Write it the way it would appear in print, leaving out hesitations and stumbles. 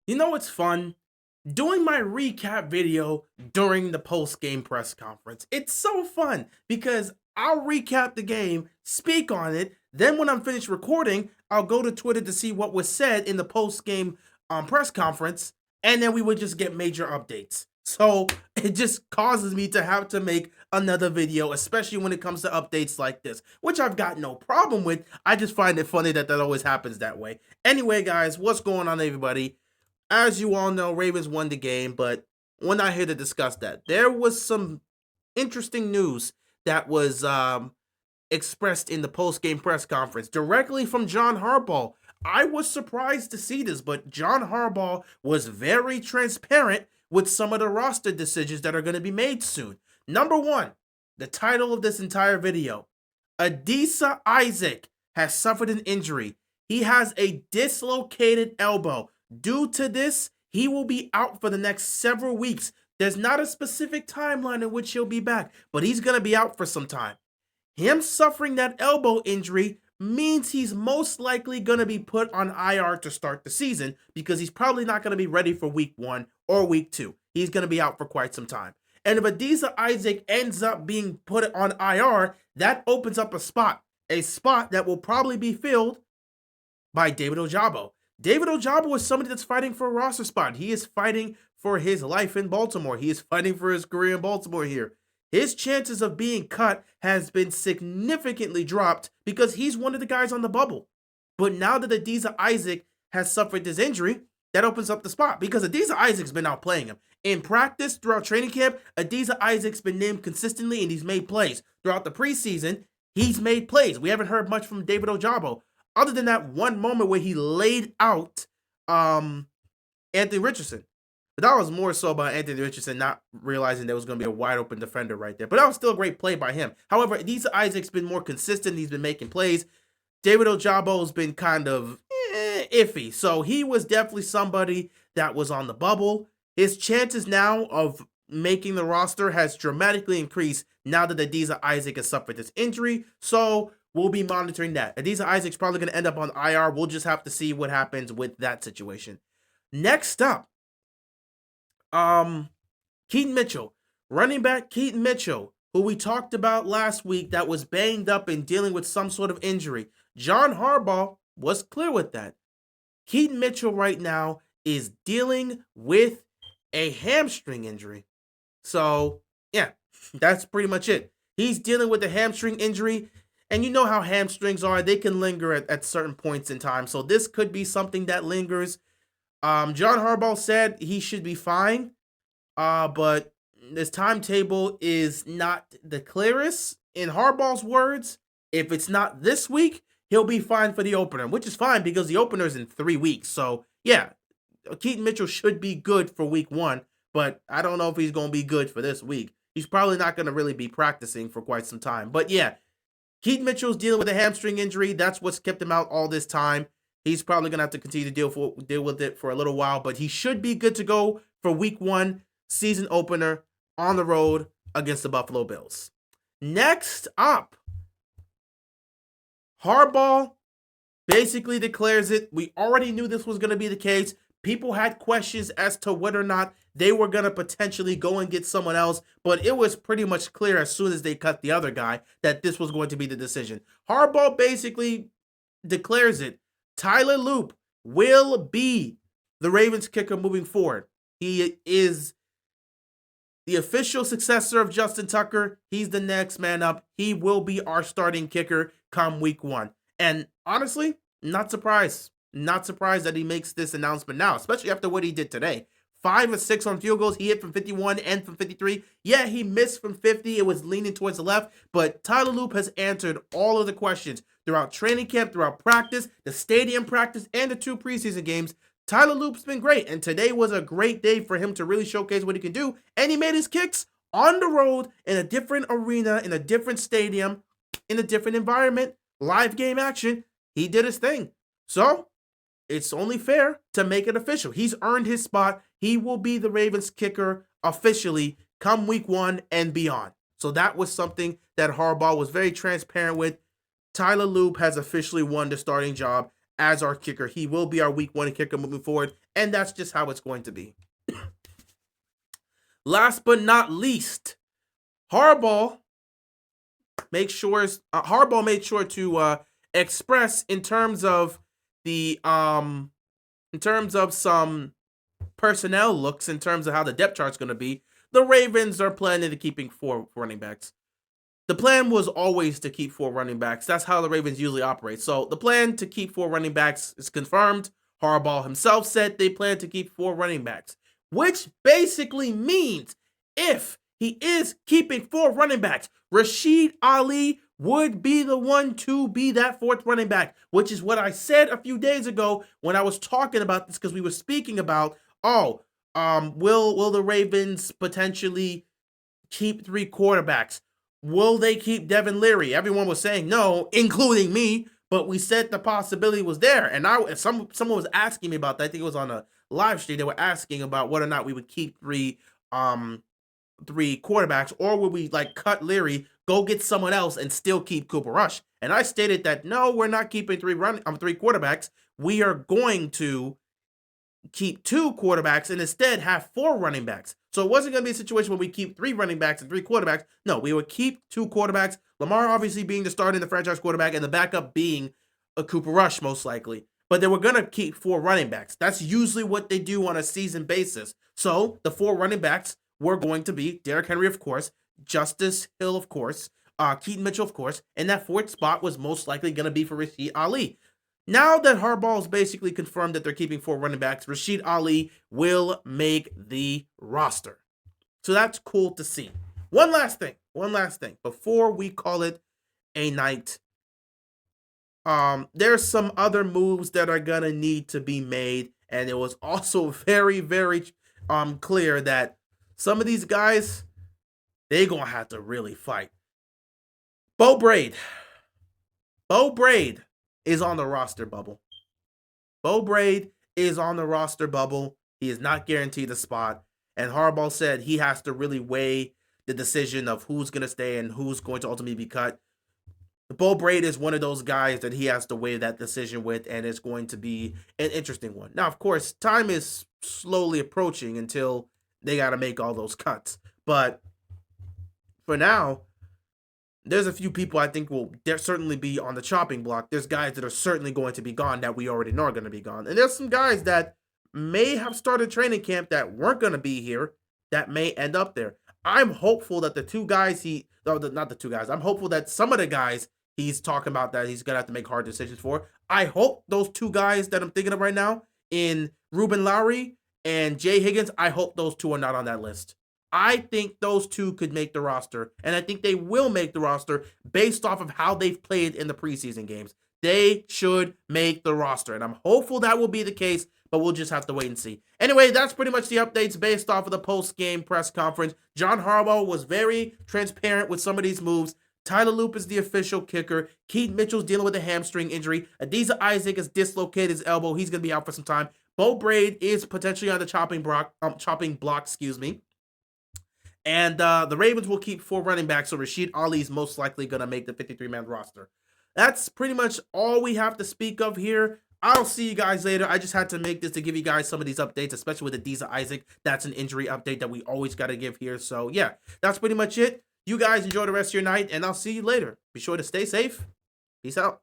You know what's fun? Doing my recap video during the post-game press conference. It's so fun because I'll recap the game, speak on it, then when I'm finished recording, I'll go to Twitter to see what was said in the post-game press conference, and then we would just get major updates. So it just causes me to have to make another video, especially when it comes to updates like this, which I've got no problem with. I just find it funny that that always happens that way. Anyway, guys, what's going on, everybody? As you all know, Ravens won the game, but we're not here to discuss that. There was some interesting news that was expressed in the post-game press conference directly from John Harbaugh. I was surprised to see this, but John Harbaugh was very transparent with some of the roster decisions that are going to be made soon. Number one, the title of this entire video, Adisa Isaac has suffered an injury. He has a dislocated elbow. Due to this, he will be out for the next several weeks. There's not a specific timeline in which he'll be back, but he's going to be out for some time. Him suffering that elbow injury means he's most likely going to be put on IR to start the season because he's probably not going to be ready for week 1 or week 2. He's going to be out for quite some time. And if Adisa Isaac ends up being put on IR, that opens up a spot that will probably be filled by David Ojabo. David Ojabo is somebody that's fighting for a roster spot. He is fighting for his life in Baltimore. He is fighting for his career in Baltimore here. His chances of being cut has been significantly dropped because he's one of the guys on the bubble. But now that Adisa Isaac has suffered this injury, that opens up the spot because Adisa Isaac's been outplaying him. In practice, throughout training camp, Adisa Isaac's been named consistently and he's made plays. Throughout the preseason, he's made plays. We haven't heard much from David Ojabo, other than that one moment where he laid out Anthony Richardson. But that was more so about Anthony Richardson not realizing there was going to be a wide open defender right there. But that was still a great play by him. However, Adisa Isaac's been more consistent. He's been making plays. David Ojabo's been kind of iffy. So he was definitely somebody that was on the bubble. His chances now of making the roster has dramatically increased now that Adisa Isaac has suffered this injury. So we'll be monitoring that. Adisa Isaac's probably going to end up on IR. We'll just have to see what happens with that situation. Next up, Keaton Mitchell. Running back Keaton Mitchell, who we talked about last week that was banged up and dealing with some sort of injury. John Harbaugh was clear with that. Keaton Mitchell right now is dealing with a hamstring injury. So, yeah, that's pretty much it. He's dealing with a hamstring injury. And you know how hamstrings are. They can linger at certain points in time. So this could be something that lingers. John Harbaugh said he should be fine. But this timetable is not the clearest. In Harbaugh's words, if it's not this week, he'll be fine for the opener. Which is fine because the opener is in 3 weeks. So, yeah, Keaton Mitchell should be good for week 1. But I don't know if he's going to be good for this week. He's probably not going to really be practicing for quite some time. But, yeah. Keaton Mitchell's dealing with a hamstring injury. That's what's kept him out all this time. He's probably going to have to continue to deal with it for a little while, but he should be good to go for week 1, season opener, on the road against the Buffalo Bills. Next up, Harbaugh basically declares it. We already knew this was going to be the case. People had questions as to whether or not they were going to potentially go and get someone else, but it was pretty much clear as soon as they cut the other guy that this was going to be the decision. Harbaugh basically declares it. Tyler Loop will be the Ravens kicker moving forward. He is the official successor of Justin Tucker. He's the next man up. He will be our starting kicker come week 1. And honestly, not surprised. Not surprised that he makes this announcement now, especially after what he did today. 5 of 6 on field goals. He hit from 51 and from 53. Yeah, he missed from 50. It was leaning towards the left, but Tyler Loop has answered all of the questions throughout training camp, throughout practice, the stadium practice, and the 2 preseason games. Tyler Loop's been great, and today was a great day for him to really showcase what he can do, and he made his kicks on the road in a different arena, in a different stadium, in a different environment, live game action. He did his thing. So, it's only fair to make it official. He's earned his spot. He will be the Ravens kicker officially come week 1 and beyond. So that was something that Harbaugh was very transparent with. Tyler Loop has officially won the starting job as our kicker. He will be our week 1 kicker moving forward, and that's just how it's going to be. Last but not least, Harbaugh made sure to express in terms of some personnel looks, in terms of how the depth chart's going to be. The Ravens are planning to keeping 4 running backs. The plan was always to keep 4 running backs. That's how the Ravens usually operate. So the plan to keep 4 running backs is confirmed. Harbaugh himself said they plan to keep 4 running backs, which basically means if he is keeping 4 running backs, Rashid Ali would be the one to be that 4th running back, which is what I said a few days ago when I was talking about this, because we were speaking about, will the Ravens potentially keep 3 quarterbacks? Will they keep Devin Leary? Everyone was saying no, including me, but we said the possibility was there. And someone was asking me about that. I think it was on a live stream. They were asking about whether or not we would keep 3 quarterbacks, or would we like cut Leary, go get someone else, and still keep Cooper Rush? And I stated that no, we're not keeping 3 quarterbacks. We are going to keep 2 quarterbacks and instead have 4 running backs. So it wasn't going to be a situation where we keep 3 running backs and 3 quarterbacks. No, we would keep 2 quarterbacks. Lamar obviously being the starter and the franchise quarterback, and the backup being a Cooper Rush most likely. But they were going to keep 4 running backs. That's usually what they do on a season basis. So the 4 running backs were going to be Derrick Henry, of course, Justice Hill, of course, Keaton Mitchell, of course, and that 4th spot was most likely going to be for Rashid Ali. Now that Harbaugh has basically confirmed that they're keeping 4 running backs, Rashid Ali will make the roster. So that's cool to see. One last thing before we call it a night. There's some other moves that are gonna need to be made, and it was also very, very clear that some of these guys, they gonna have to really fight. Bo Braid is on the roster bubble. Bo Braid is on the roster bubble. He is not guaranteed a spot. And Harbaugh said he has to really weigh the decision of who's going to stay and who's going to ultimately be cut. Bo Braid is one of those guys that he has to weigh that decision with, and it's going to be an interesting one. Now, of course, time is slowly approaching until they got to make all those cuts. But for now, there's a few people I think will certainly be on the chopping block. There's guys that are certainly going to be gone that we already know are going to be gone. And there's some guys that may have started training camp that weren't going to be here that may end up there. I'm hopeful that I'm hopeful that some of the guys he's talking about that he's going to have to make hard decisions for, I hope those 2 guys that I'm thinking of right now, in Ruben Lowry and Jay Higgins, I hope those 2 are not on that list. I think those 2 could make the roster, and I think they will make the roster based off of how they've played in the preseason games. They should make the roster, and I'm hopeful that will be the case, but we'll just have to wait and see. Anyway, that's pretty much the updates based off of the post-game press conference. John Harbaugh was very transparent with some of these moves. Tyler Loop is the official kicker. Keaton Mitchell's dealing with a hamstring injury. Adisa Isaac has dislocated his elbow. He's going to be out for some time. Bo Braid is potentially on the chopping block, And the Ravens will keep 4 running backs, so Rashid Ali is most likely going to make the 53-man roster. That's pretty much all we have to speak of here. I'll see you guys later. I just had to make this to give you guys some of these updates, especially with Adisa Isaac. That's an injury update that we always got to give here. So, yeah, that's pretty much it. You guys enjoy the rest of your night, and I'll see you later. Be sure to stay safe. Peace out.